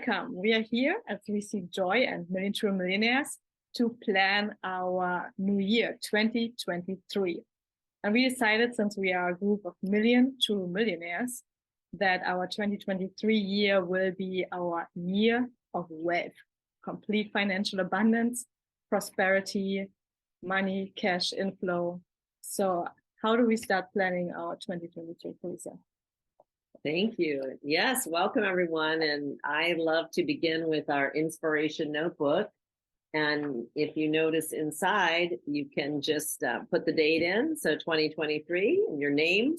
Welcome. We are here at Receive Joy and Million True Millionaires to plan our new year, 2023. And we decided, since we are a group of Million True Millionaires, that our 2023 year will be our year of wealth, complete financial abundance, prosperity, money, cash inflow. So how do we start planning our 2023, Lisa? Thank you. Yes, welcome everyone. And I love to begin with our inspiration notebook. And if you notice inside, you can just put the date in. So 2023 and your name.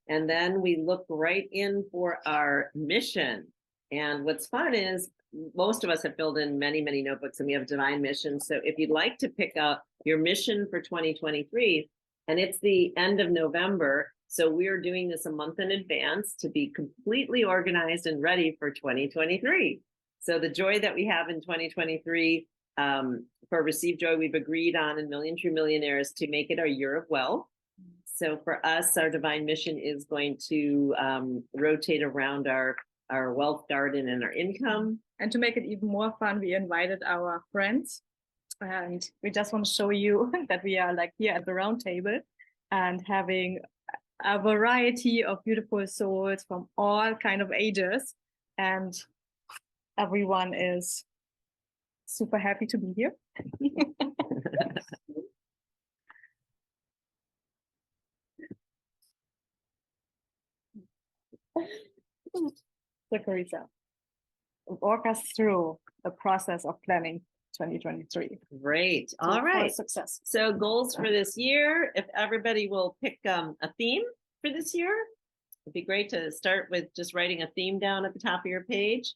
And then we look right in for our mission. And what's fun is most of us have filled in many, many notebooks and we have divine mission. So if you'd like to pick up your mission for 2023, and it's the end of November, so we're doing this a month in advance to be completely organized and ready for 2023. So the joy that we have in 2023 for Receive Joy, we've agreed on in Million True Millionaires to make it our year of wealth. So for us, our divine mission is going to rotate around our wealth garden and our income. And to make it even more fun, we invited our friends. And we just want to show you that we are like here at the round table and having a variety of beautiful souls from all kind of ages, and everyone is super happy to be here. So Carissa, walk us through the process of planning 2023. Great. All right. Success. So goals for this year, if everybody will pick a theme for this year, it'd be great to start with just writing a theme down at the top of your page,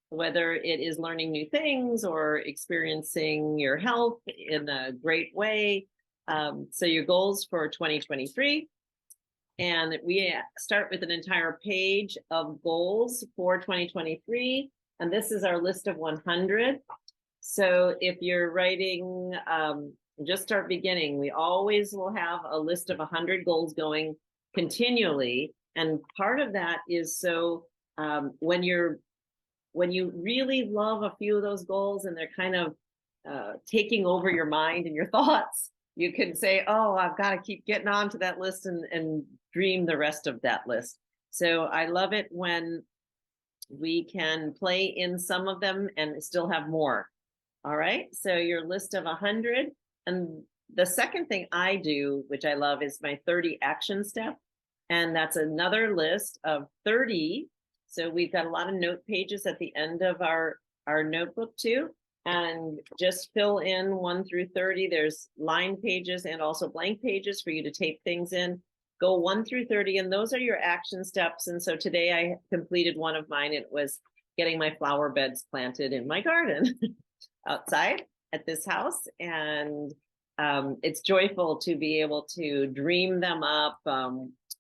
whether it is learning new things or experiencing your health in a great way. So your goals for 2023. And we start with an entire page of goals for 2023. And this is our list of 100. So if you're writing, just start beginning. We always will have a list of 100 goals going continually. And part of that is so when you really love a few of those goals and they're kind of taking over your mind and your thoughts, you can say, oh, I've got to keep getting on to that list and dream the rest of that list. So I love it when we can play in some of them and still have more. All right, so your list of 100. And the second thing I do, which I love, is my 30 action step. And that's another list of 30. So we've got a lot of note pages at the end of our notebook too. And just fill in 1 through 30. There's line pages and also blank pages for you to tape things in. Go 1 through 30, and those are your action steps. And so today I completed one of mine. It was getting my flower beds planted in my garden. Outside at this house, and it's joyful to be able to dream them up.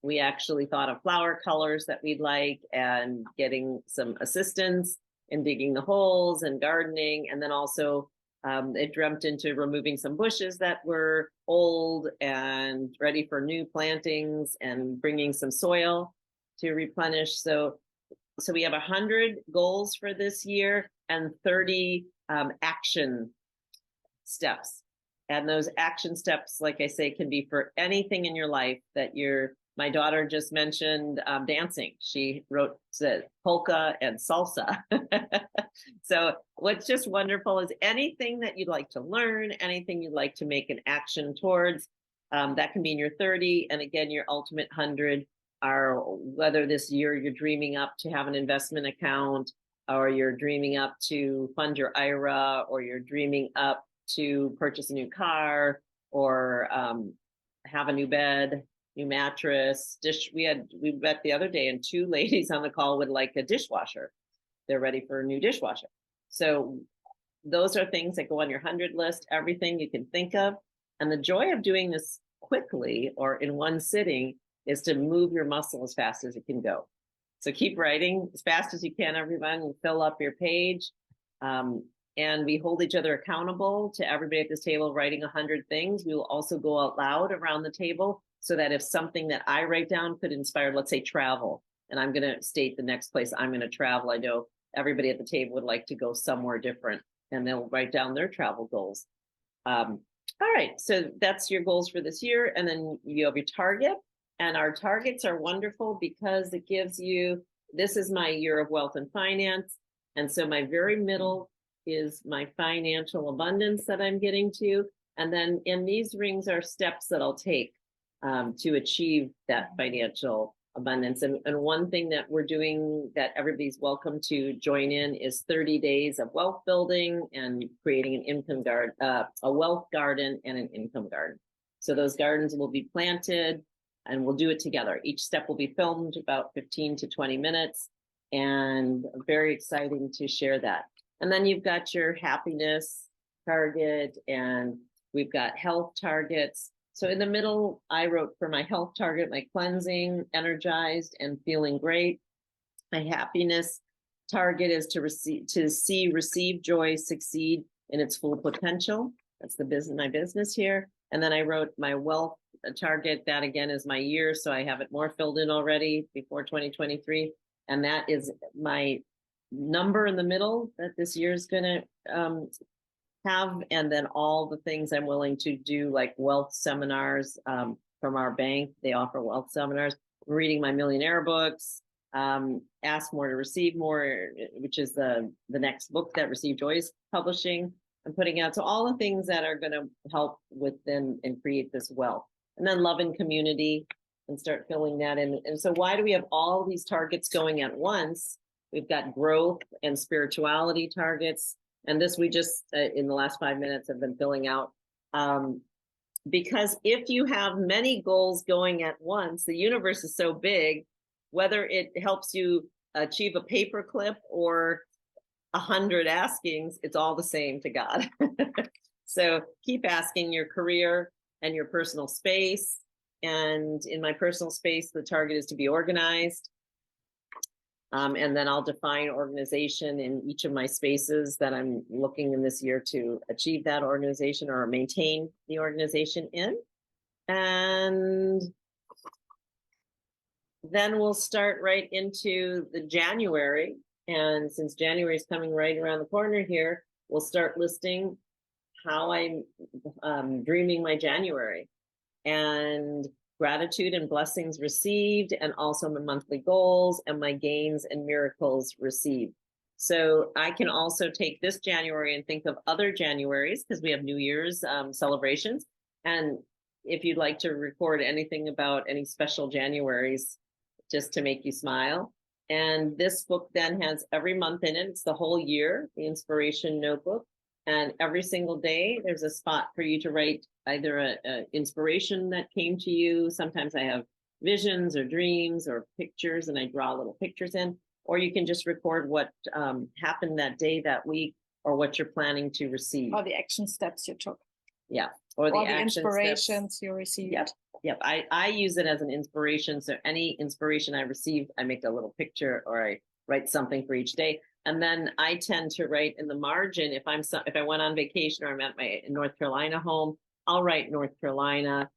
We actually thought of flower colors that we'd like and getting some assistance in digging the holes and gardening, and then also it dreamt into removing some bushes that were old and ready for new plantings and bringing some soil to replenish. So we have 100 goals for this year and 30 action steps. And those action steps, like I say, can be for anything in your life that my daughter just mentioned dancing. She wrote polka and salsa. So what's just wonderful is anything that you'd like to learn, anything you'd like to make an action towards, that can be in your 30. And again, your ultimate 100 are whether this year you're dreaming up to have an investment account, or you're dreaming up to fund your IRA, or you're dreaming up to purchase a new car, or have a new bed, new mattress, we met the other day and 2 ladies on the call would like a dishwasher. They're ready for a new dishwasher. So those are things that go on your 100 list, everything you can think of. And the joy of doing this quickly or in one sitting is to move your muscle as fast as it can go. So keep writing as fast as you can, everyone, and fill up your page. And we hold each other accountable to everybody at this table writing 100 things. We will also go out loud around the table so that if something that I write down could inspire, let's say travel, and I'm going to state the next place I'm going to travel. I know everybody at the table would like to go somewhere different, and they'll write down their travel goals. All right, so that's your goals for this year, and then you have your target. And our targets are wonderful because it gives you, this is my year of wealth and finance. And so my very middle is my financial abundance that I'm getting to. And then in these rings are steps that I'll take to achieve that financial abundance. And one thing that we're doing that everybody's welcome to join in is 30 days of wealth building and creating an income garden, a wealth garden and an income garden. So those gardens will be planted and we'll do it together. Each step will be filmed about 15 to 20 minutes, and very exciting to share that. And then you've got your happiness target, and we've got health targets. So in the middle, I wrote for my health target, my cleansing, energized, and feeling great. My happiness target is to see receive joy succeed in its full potential. That's the business, my business here. And then I wrote my wealth target. That again is my year, so I have it more filled in already before 2023. And that is my number in the middle that this year is going to have, and then all the things I'm willing to do, like wealth seminars from our bank. They offer wealth seminars. I'm reading my millionaire books, Ask More to Receive More, which is the next book that Receive Joy is publishing and putting out. So all the things that are going to help with them and create this wealth. And then love and community, and start filling that in. And so why do we have all these targets going at once? We've got growth and spirituality targets. And this we just, in the last 5 minutes, have been filling out. Because if you have many goals going at once, the universe is so big, whether it helps you achieve a paperclip or 100 askings, it's all the same to God. So keep asking your career and your personal space. And in my personal space, the target is to be organized. And then I'll define organization in each of my spaces that I'm looking in this year to achieve that organization or maintain the organization in. And then we'll start right into the January. And since January is coming right around the corner here, we'll start listing how I'm dreaming my January, and gratitude and blessings received, and also my monthly goals and my gains and miracles received. So I can also take this January and think of other Januaries, because we have New Year's celebrations. And if you'd like to record anything about any special Januaries, just to make you smile. And this book then has every month in it. It's the whole year, the inspiration notebook. And every single day, there's a spot for you to write either a inspiration that came to you. Sometimes I have visions or dreams or pictures, and I draw little pictures in. Or you can just record what happened that day, that week, or what you're planning to receive. Or the action steps you took. Yeah. Or the inspirations you received. Yep. Yep. I use it as an inspiration. So any inspiration I receive, I make a little picture or I write something for each day. And then I tend to write in the margin, if I went on vacation or I'm at my North Carolina home, I'll write North Carolina,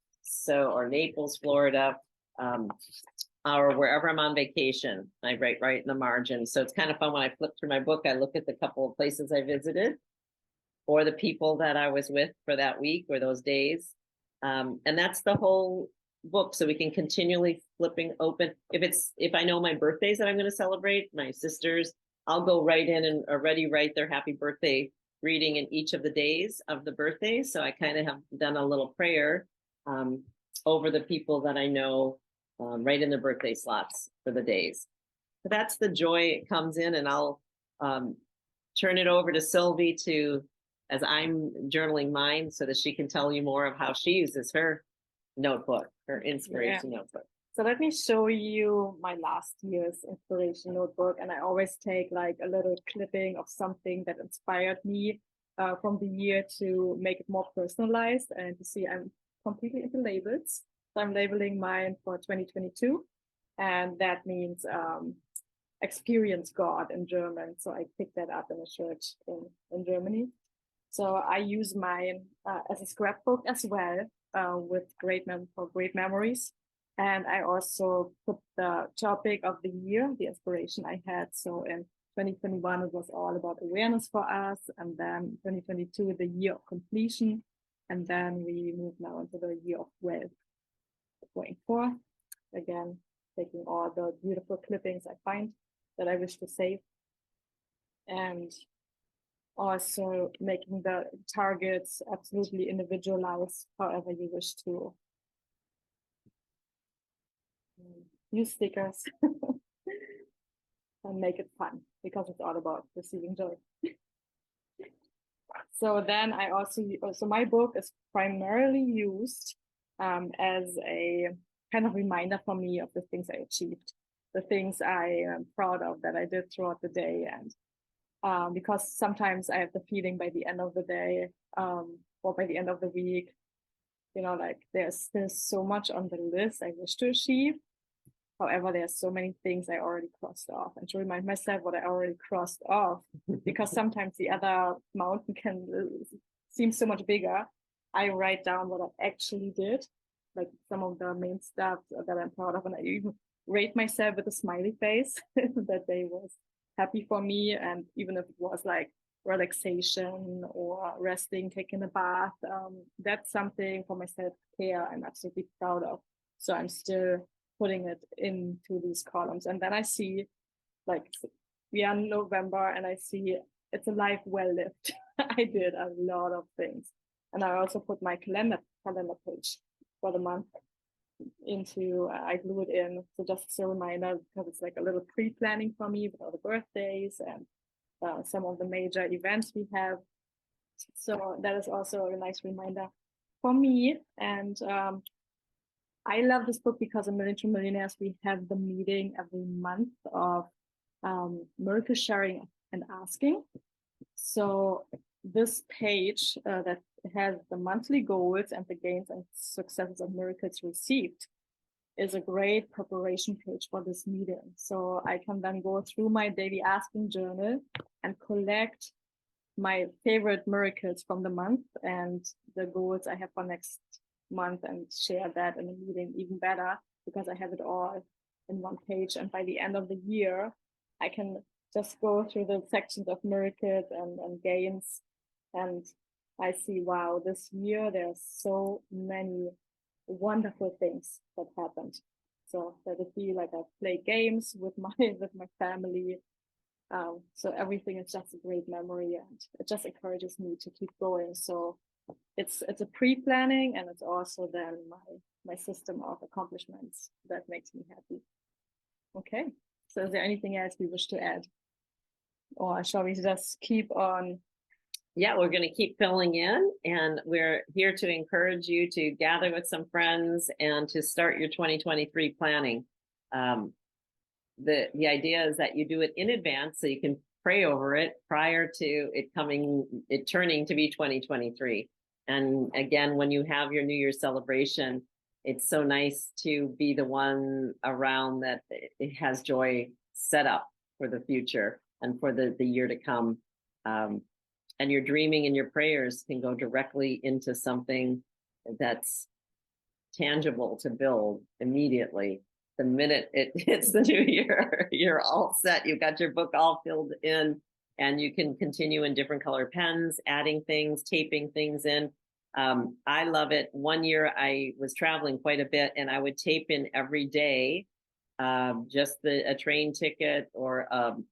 or Naples, Florida, or wherever I'm on vacation. I write right in the margin. So it's kind of fun when I flip through my book. I look at the couple of places I visited, or the people that I was with for that week or those days. And that's the whole book. So we can continually flipping open. If I know my birthdays that I'm going to celebrate, my sisters, I'll go right in and already write their happy birthday reading in each of the days of the birthday. So I kind of have done a little prayer over the people that I know right in their birthday slots for the days. So that's the joy it comes in, and I'll turn it over to Sylvie as I'm journaling mine, so that she can tell you more of how she uses her notebook, her inspiration notebook. So let me show you my last year's inspiration notebook. And I always take like a little clipping of something that inspired me from the year to make it more personalized. And you see, I'm completely into labels. So I'm labeling mine for 2022. And that means experience God in German. So I picked that up in a church in Germany. So I use mine as a scrapbook as well, with great memories. And I also put the topic of the year, the inspiration I had. So in 2021, it was all about awareness for us. And then 2022, the year of completion. And then we move now into the year of wealth. Going forth, again, taking all the beautiful clippings I find that I wish to save. And also making the targets absolutely individualized, however you wish to. Use stickers and make it fun, because it's all about receiving joy. So then I also my book is primarily used as a kind of reminder for me of the things I achieved, the things I am proud of that I did throughout the day. And because sometimes I have the feeling by the end of the day or by the end of the week, you know, like there's so much on the list I wish to achieve. However, there's so many things I already crossed off, and to remind myself what I already crossed off, because sometimes the other mountain can seem so much bigger. I write down what I actually did, like some of the main stuff that I'm proud of, and I even rate myself with a smiley face that day was happy for me. And even if it was like relaxation or resting, taking a bath, that's something for my self-care I'm absolutely proud of. So I'm still putting it into these columns. And then I see, like, we are in November, and I see it's a life well lived. I did a lot of things. And I also put my calendar page for the month into, I glue it in. So just as a reminder, because it's like a little pre-planning for me with all the birthdays and some of the major events we have. So that is also a nice reminder for me. And I love this book because in Million True Millionaires, we have the meeting every month of miracle sharing and asking. So this page that has the monthly goals and the gains and successes of miracles received is a great preparation page for this meeting. So I can then go through my daily asking journal and collect my favorite miracles from the month and the goals I have for next month, and share that in a meeting even better, because I have it all in one page. And by the end of the year, I can just go through the sections of miracles and gains, and I see, wow, this year there's so many wonderful things that happened. So that it be like I play games with my family. So everything is just a great memory, and it just encourages me to keep going. So it's a pre-planning, and it's also then my system of accomplishments that makes me happy. Okay, so is there anything else we wish to add, or shall we just keep on? Yeah, we're going to keep filling in, and we're here to encourage you to gather with some friends and to start your 2023 planning. The idea is that you do it in advance so you can pray over it prior to it turning to be 2023. And again, when you have your New Year's celebration, it's so nice to be the one around that it has joy set up for the future and for the year to come. And your dreaming and your prayers can go directly into something that's tangible to build immediately. The minute it hits the new year, you're all set. You've got your book all filled in, and you can continue in different color pens, adding things, taping things in. I love it. One year I was traveling quite a bit, and I would tape in every day, just a train ticket or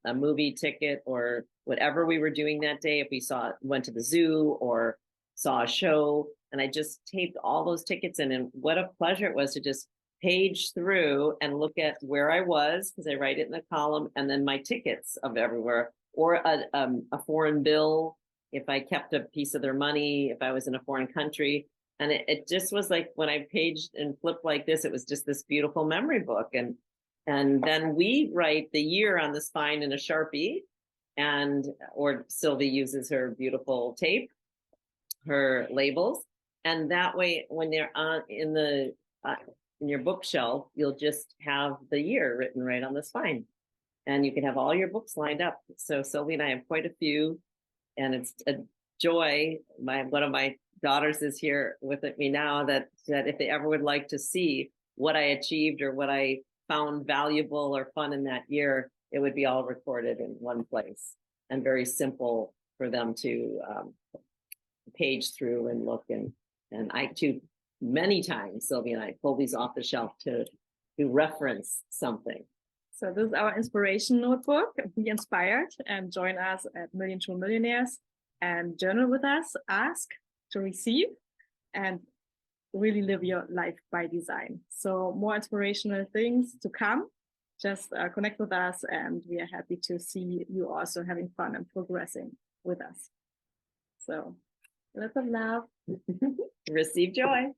a movie ticket or whatever we were doing that day. If we went to the zoo or saw a show, and I just taped all those tickets in, and what a pleasure it was to just page through and look at where I was, because I write it in the column, and then my tickets of everywhere, or a foreign bill if I kept a piece of their money, if I was in a foreign country. And it just was like, when I paged and flipped like this, it was just this beautiful memory book. And then we write the year on the spine in a Sharpie, or Sylvie uses her beautiful tape, her labels. And that way, when they're in your bookshelf, you'll just have the year written right on the spine, and you can have all your books lined up. So Sylvie and I have quite a few, and it's a joy. One of my daughters is here with me now, that if they ever would like to see what I achieved or what I found valuable or fun in that year, it would be all recorded in one place and very simple for them to page through and look. And I too, many times, Sylvia and I pull these off the shelf to reference something. So this is our inspiration notebook. Be inspired and join us at Million True Millionaires and journal with us, ask to receive, and really live your life by design. So more inspirational things to come. Just connect with us, and we are happy to see you also having fun and progressing with us. So lots of love. Receive joy.